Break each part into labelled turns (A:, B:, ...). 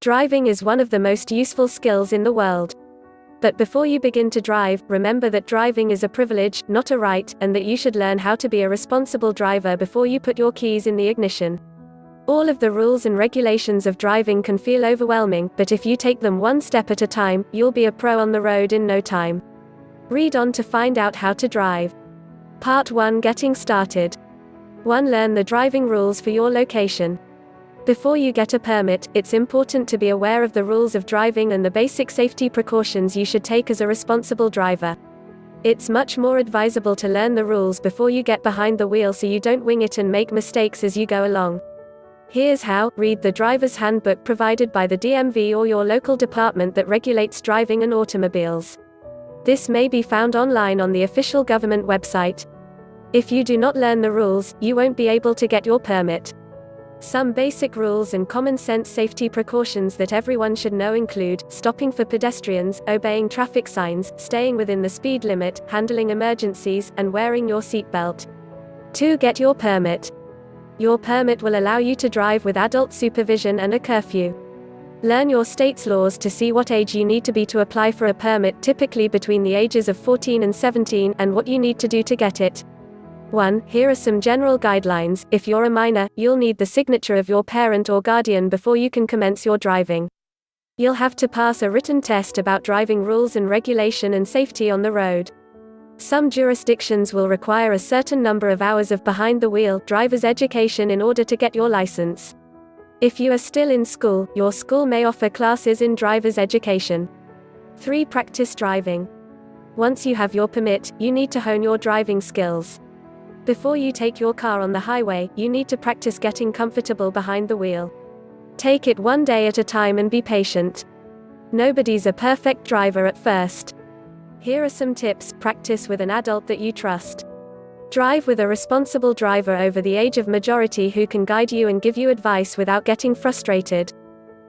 A: Driving is one of the most useful skills in the world. But before you begin to drive, remember that driving is a privilege, not a right, and that you should learn how to be a responsible driver before you put your keys in the ignition. All of the rules and regulations of driving can feel overwhelming, but if you take them one step at a time, you'll be a pro on the road in no time. Read on to find out how to drive. Part 1: Getting started. 1. Learn the driving rules for your location. Before you get a permit, it's important to be aware of the rules of driving and the basic safety precautions you should take as a responsible driver. It's much more advisable to learn the rules before you get behind the wheel so you don't wing it and make mistakes as you go along. Here's how: read the driver's handbook provided by the DMV or your local department that regulates driving and automobiles. This may be found online on the official government website. If you do not learn the rules, you won't be able to get your permit. Some basic rules and common sense safety precautions that everyone should know include stopping for pedestrians, obeying traffic signs, staying within the speed limit, handling emergencies, and wearing your seatbelt. 2. Get your permit. Your permit will allow you to drive with adult supervision and a curfew. Learn your state's laws to see what age you need to be to apply for a permit, typically between the ages of 14 and 17, and what you need to do to get it. 1. Here are some general guidelines. If you're a minor, you'll need the signature of your parent or guardian before you can commence your driving. You'll have to pass a written test about driving rules and regulation and safety on the road. Some jurisdictions will require a certain number of hours of behind-the-wheel driver's education in order to get your license. If you are still in school, your school may offer classes in driver's education. 3. Practice driving. Once you have your permit, you need to hone your driving skills. Before you take your car on the highway, you need to practice getting comfortable behind the wheel. Take it one day at a time and be patient. Nobody's a perfect driver at first. Here are some tips. Practice with an adult that you trust. Drive with a responsible driver over the age of majority who can guide you and give you advice without getting frustrated.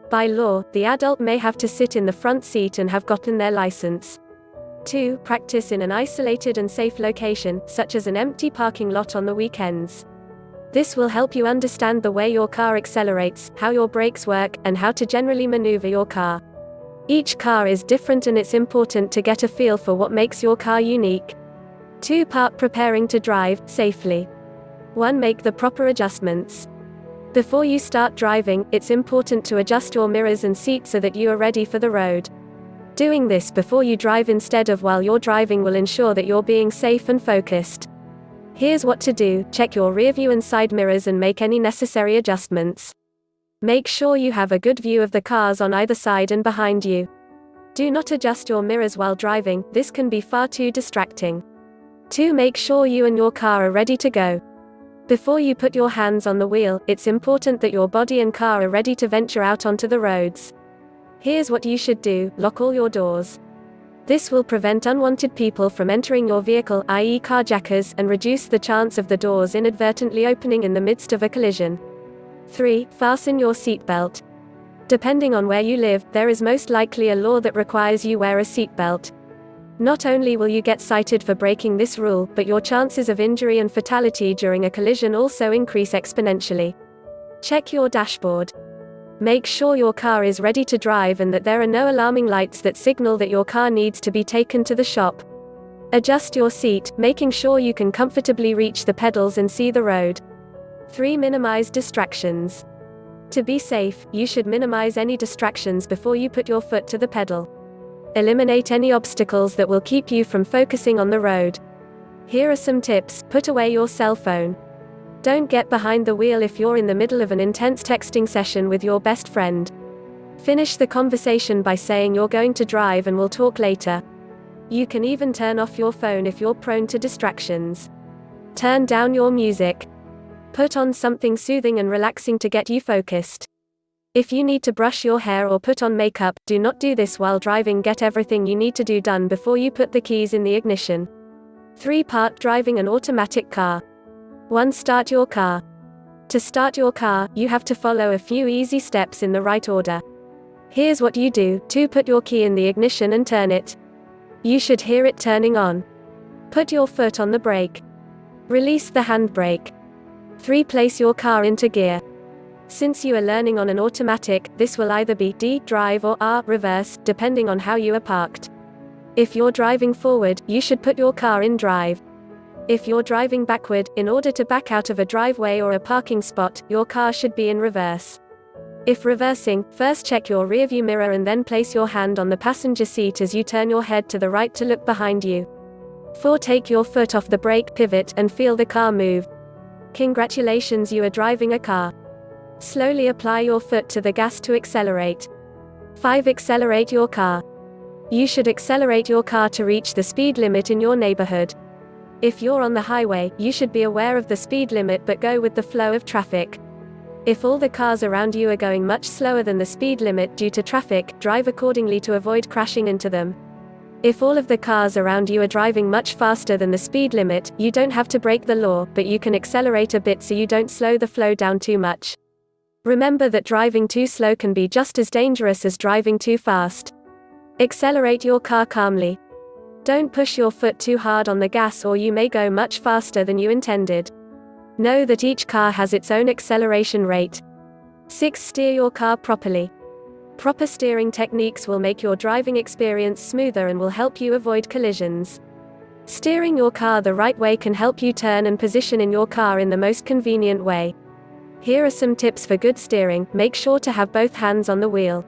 A: By law, the adult may have to sit in the front seat and have gotten their license. 2. Practice in an isolated and safe location, such as an empty parking lot on the weekends. This will help you understand the way your car accelerates, how your brakes work, and how to generally maneuver your car. Each car is different and it's important to get a feel for what makes your car unique. 2. Part preparing to drive safely. 1. Make the proper adjustments. Before you start driving, it's important to adjust your mirrors and seat so that you are ready for the road. Doing this before you drive instead of while you're driving will ensure that you're being safe and focused. Here's what to do: check your rearview and side mirrors and make any necessary adjustments. Make sure you have a good view of the cars on either side and behind you. Do not adjust your mirrors while driving, this can be far too distracting. 2. Make sure you and your car are ready to go. Before you put your hands on the wheel, it's important that your body and car are ready to venture out onto the roads. Here's what you should do: lock all your doors. This will prevent unwanted people from entering your vehicle, i.e. carjackers, and reduce the chance of the doors inadvertently opening in the midst of a collision. 3. Fasten your seatbelt. Depending on where you live, there is most likely a law that requires you wear a seatbelt. Not only will you get cited for breaking this rule, but your chances of injury and fatality during a collision also increase exponentially. Check your dashboard. Make sure your car is ready to drive and that there are no alarming lights that signal that your car needs to be taken to the shop. Adjust your seat, making sure you can comfortably reach the pedals and see the road. 3. Minimize distractions. To be safe, you should minimize any distractions before you put your foot to the pedal. Eliminate any obstacles that will keep you from focusing on the road. Here are some tips: put away your cell phone. Don't get behind the wheel if you're in the middle of an intense texting session with your best friend. Finish the conversation by saying you're going to drive and we'll talk later. You can even turn off your phone if you're prone to distractions. Turn down your music. Put on something soothing and relaxing to get you focused. If you need to brush your hair or put on makeup, do not do this while driving. Get everything you need to do done before you put the keys in the ignition. 3. Part driving an automatic car. 1. Start your car. To start your car, you have to follow a few easy steps in the right order. Here's what you do. 2. Put your key in the ignition and turn it. You should hear it turning on. Put your foot on the brake. Release the handbrake. 3. Place your car into gear. Since you are learning on an automatic, this will either be D, drive, or R, reverse, depending on how you are parked. If you're driving forward, you should put your car in drive. If you're driving backward, in order to back out of a driveway or a parking spot, your car should be in reverse. If reversing, first check your rearview mirror and then place your hand on the passenger seat as you turn your head to the right to look behind you. 4. Take your foot off the brake pivot and feel the car move. Congratulations, you are driving a car. Slowly apply your foot to the gas to accelerate. 5. Accelerate your car. You should accelerate your car to reach the speed limit in your neighborhood. If you're on the highway, you should be aware of the speed limit but go with the flow of traffic. If all the cars around you are going much slower than the speed limit due to traffic, drive accordingly to avoid crashing into them. If all of the cars around you are driving much faster than the speed limit, you don't have to break the law, but you can accelerate a bit so you don't slow the flow down too much. Remember that driving too slow can be just as dangerous as driving too fast. Accelerate your car calmly. Don't push your foot too hard on the gas or you may go much faster than you intended. Know that each car has its own acceleration rate. 6. Steer your car properly. Proper steering techniques will make your driving experience smoother and will help you avoid collisions. Steering your car the right way can help you turn and position in your car in the most convenient way. Here are some tips for good steering. Make sure to have both hands on the wheel.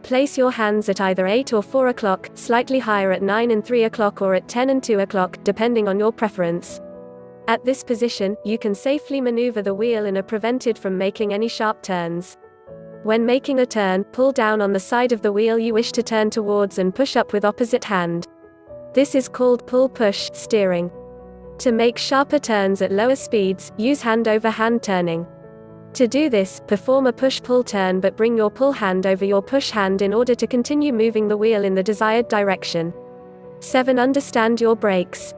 A: Place your hands at either 8 or 4 o'clock, slightly higher at 9 and 3 o'clock or at 10 and 2 o'clock, depending on your preference. At this position, you can safely maneuver the wheel and are prevented from making any sharp turns. When making a turn, pull down on the side of the wheel you wish to turn towards and push up with opposite hand. This is called pull-push steering. To make sharper turns at lower speeds, use hand-over-hand turning. To do this, perform a push-pull turn but bring your pull hand over your push hand in order to continue moving the wheel in the desired direction. 7. Understand your brakes.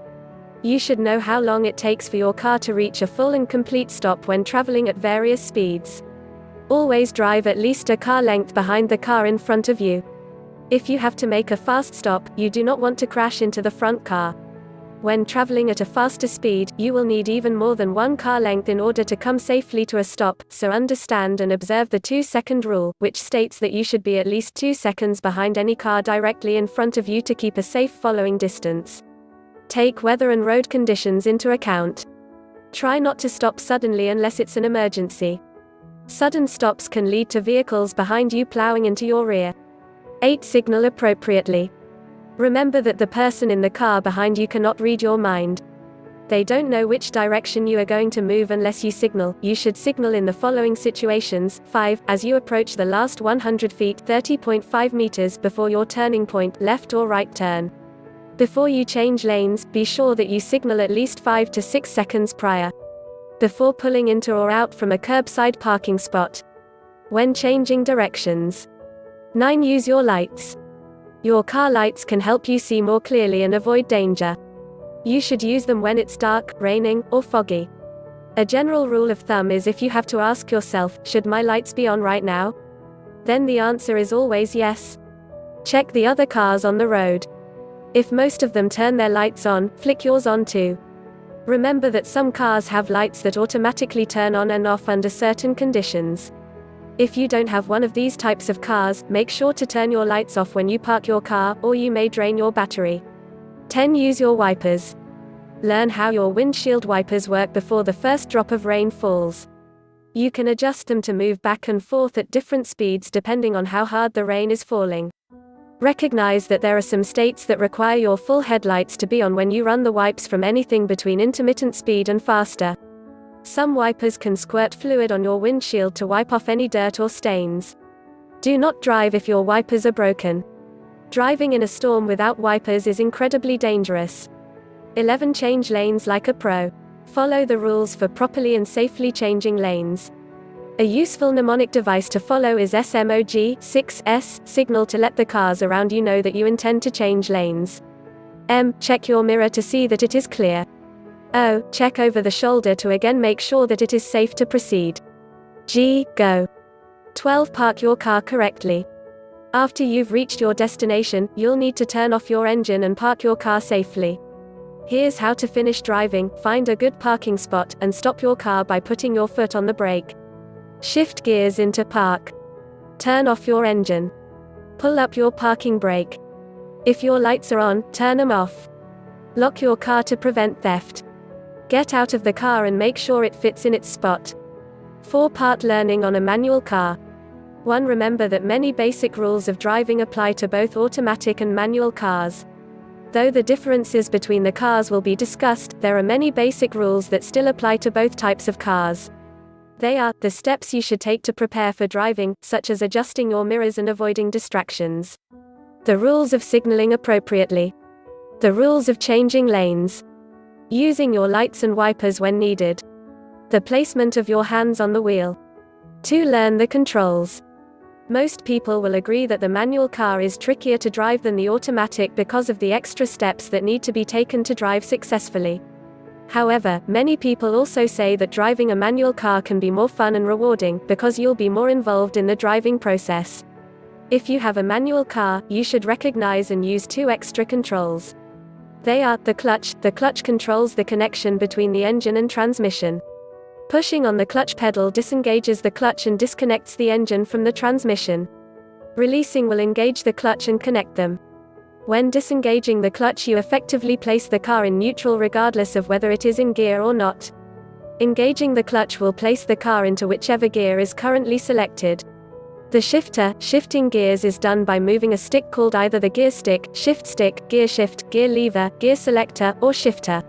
A: You should know how long it takes for your car to reach a full and complete stop when traveling at various speeds. Always drive at least a car length behind the car in front of you. If you have to make a fast stop, you do not want to crash into the front car. When traveling at a faster speed, you will need even more than one car length in order to come safely to a stop, so understand and observe the 2-second rule, which states that you should be at least 2 seconds behind any car directly in front of you to keep a safe following distance. Take weather and road conditions into account. Try not to stop suddenly unless it's an emergency. Sudden stops can lead to vehicles behind you plowing into your rear. 8. Signal appropriately. Remember that the person in the car behind you cannot read your mind. They don't know which direction you are going to move unless you signal. You should signal in the following situations. 5. As you approach the last 100 feet, 30.5 meters before your turning point, left or right turn. Before you change lanes, be sure that you signal at least 5 to 6 seconds prior. Before pulling into or out from a curbside parking spot. When changing directions. 9. Use your lights. Your car lights can help you see more clearly and avoid danger. You should use them when it's dark, raining, or foggy. A general rule of thumb is if you have to ask yourself, should my lights be on right now? Then the answer is always yes. Check the other cars on the road. If most of them turn their lights on, flick yours on too. Remember that some cars have lights that automatically turn on and off under certain conditions. If you don't have one of these types of cars, make sure to turn your lights off when you park your car, or you may drain your battery. 10. Use your wipers. Learn how your windshield wipers work before the first drop of rain falls. You can adjust them to move back and forth at different speeds depending on how hard the rain is falling. Recognize that there are some states that require your full headlights to be on when you run the wipes from anything between intermittent speed and faster. Some wipers can squirt fluid on your windshield to wipe off any dirt or stains. Do not drive if your wipers are broken. Driving in a storm without wipers is incredibly dangerous. 11. Change lanes like a pro. Follow the rules for properly and safely changing lanes. A useful mnemonic device to follow is SMOG, 6S, signal to let the cars around you know that you intend to change lanes. M. Check your mirror to see that it is clear. O. Check over the shoulder to again make sure that it is safe to proceed. G. Go. 12. Park your car correctly. After you've reached your destination, you'll need to turn off your engine and park your car safely. Here's how to finish driving. Find a good parking spot, and stop your car by putting your foot on the brake. Shift gears into park. Turn off your engine. Pull up your parking brake. If your lights are on, turn them off. Lock your car to prevent theft. Get out of the car and make sure it fits in its spot. 4-part learning on a manual car. 1. Remember that many basic rules of driving apply to both automatic and manual cars. Though the differences between the cars will be discussed, there are many basic rules that still apply to both types of cars. They are the steps you should take to prepare for driving, such as adjusting your mirrors and avoiding distractions. The rules of signaling appropriately. The rules of changing lanes. Using your lights and wipers when needed. The placement of your hands on the wheel. 2. Learn the controls. Most people will agree that the manual car is trickier to drive than the automatic because of the extra steps that need to be taken to drive successfully. However, many people also say that driving a manual car can be more fun and rewarding, because you'll be more involved in the driving process. If you have a manual car, you should recognize and use 2 extra controls. They are the clutch. The clutch controls the connection between the engine and transmission. Pushing on the clutch pedal disengages the clutch and disconnects the engine from the transmission. Releasing will engage the clutch and connect them. When disengaging the clutch, you effectively place the car in neutral regardless of whether it is in gear or not. Engaging the clutch will place the car into whichever gear is currently selected. The shifting gears is done by moving a stick called either the gear stick, shift stick, gear shift, gear lever, gear selector, or shifter.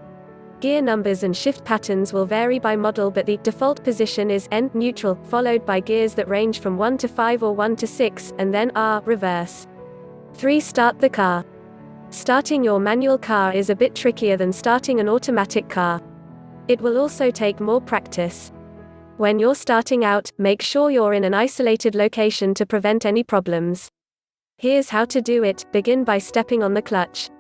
A: Gear numbers and shift patterns will vary by model, but the default position is N neutral, followed by gears that range from 1 to 5 or 1 to 6, and then R reverse. 3. Start the car. Starting your manual car is a bit trickier than starting an automatic car. It will also take more practice. When you're starting out, make sure you're in an isolated location to prevent any problems. Here's how to do it. Begin by stepping on the clutch.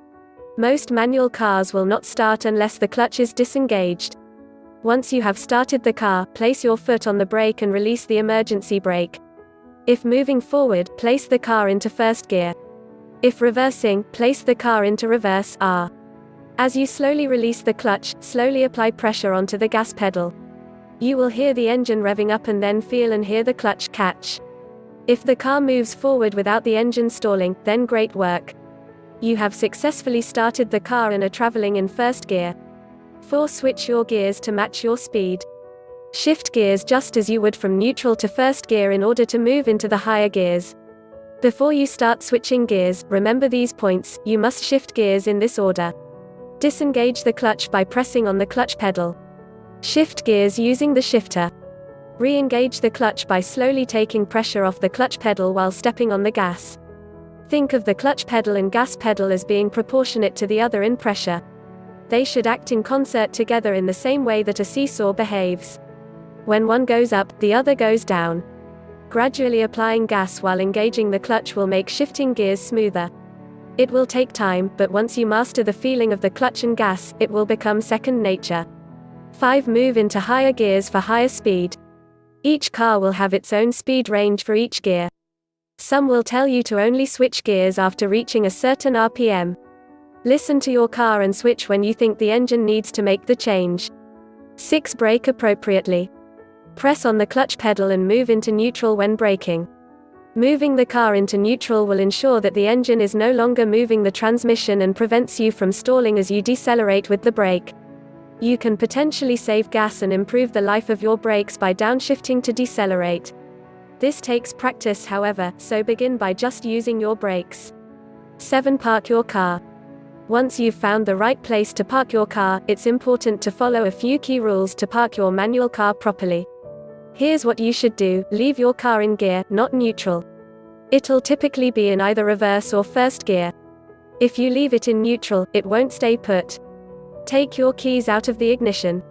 A: Most manual cars will not start unless the clutch is disengaged. Once you have started the car, place your foot on the brake and release the emergency brake. If moving forward, place the car into first gear. If reversing, place the car into reverse R. As you slowly release the clutch, slowly apply pressure onto the gas pedal. You will hear the engine revving up and then feel and hear the clutch catch. If the car moves forward without the engine stalling, then great work. You have successfully started the car and are traveling in first gear. 4. Switch your gears to match your speed. Shift gears just as you would from neutral to first gear in order to move into the higher gears. Before you start switching gears, remember these points. You must shift gears in this order. Disengage the clutch by pressing on the clutch pedal. Shift gears using the shifter. Re-engage the clutch by slowly taking pressure off the clutch pedal while stepping on the gas. Think of the clutch pedal and gas pedal as being proportionate to the other in pressure. They should act in concert together in the same way that a seesaw behaves. When one goes up, the other goes down. Gradually applying gas while engaging the clutch will make shifting gears smoother. It will take time, but once you master the feeling of the clutch and gas, it will become second nature. 5. Move into higher gears for higher speed. Each car will have its own speed range for each gear. Some will tell you to only switch gears after reaching a certain RPM. Listen to your car and switch when you think the engine needs to make the change. 6. Brake appropriately. Press on the clutch pedal and move into neutral when braking. Moving the car into neutral will ensure that the engine is no longer moving the transmission and prevents you from stalling as you decelerate with the brake. You can potentially save gas and improve the life of your brakes by downshifting to decelerate. This takes practice, however, so begin by just using your brakes. 7. Park your car. Once you've found the right place to park your car, it's important to follow a few key rules to park your manual car properly. Here's what you should do: leave your car in gear, not neutral. It'll typically be in either reverse or first gear. If you leave it in neutral, it won't stay put. Take your keys out of the ignition.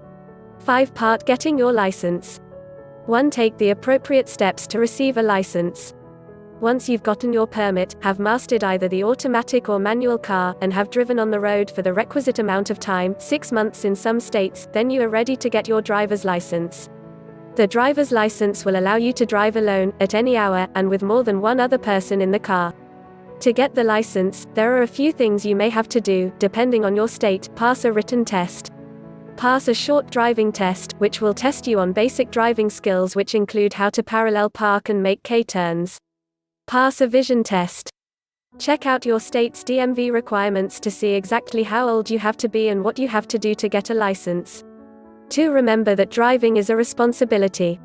A: 5. Part getting your license. 1. Take the appropriate steps to receive a license. Once you've gotten your permit, have mastered either the automatic or manual car, and have driven on the road for the requisite amount of time, 6 months in some states, then you are ready to get your driver's license. The driver's license will allow you to drive alone, at any hour, and with more than one other person in the car. To get the license, there are a few things you may have to do, depending on your state. Pass a written test. Pass a short driving test, which will test you on basic driving skills which include how to parallel park and make K-turns. Pass a vision test. Check out your state's DMV requirements to see exactly how old you have to be and what you have to do to get a license. 2. Remember that driving is a responsibility.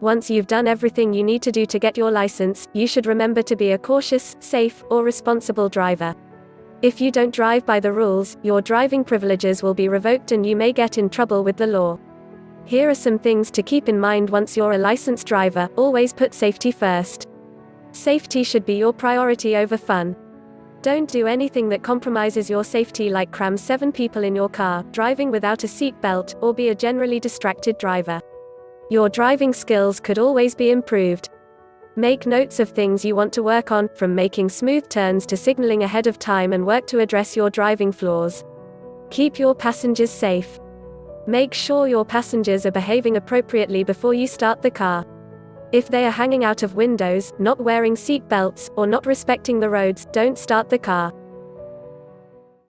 A: Once you've done everything you need to do to get your license, you should remember to be a cautious, safe, or responsible driver. If you don't drive by the rules, your driving privileges will be revoked and you may get in trouble with the law. Here are some things to keep in mind once you're a licensed driver. Always put safety first. Safety should be your priority over fun. Don't do anything that compromises your safety, like cram 7 people in your car, driving without a seat belt, or be a generally distracted driver. Your driving skills could always be improved. Make notes of things you want to work on, from making smooth turns to signaling ahead of time, and work to address your driving flaws. Keep your passengers safe. Make sure your passengers are behaving appropriately before you start the car. If they are hanging out of windows, not wearing seat belts, or not respecting the roads, don't start the car.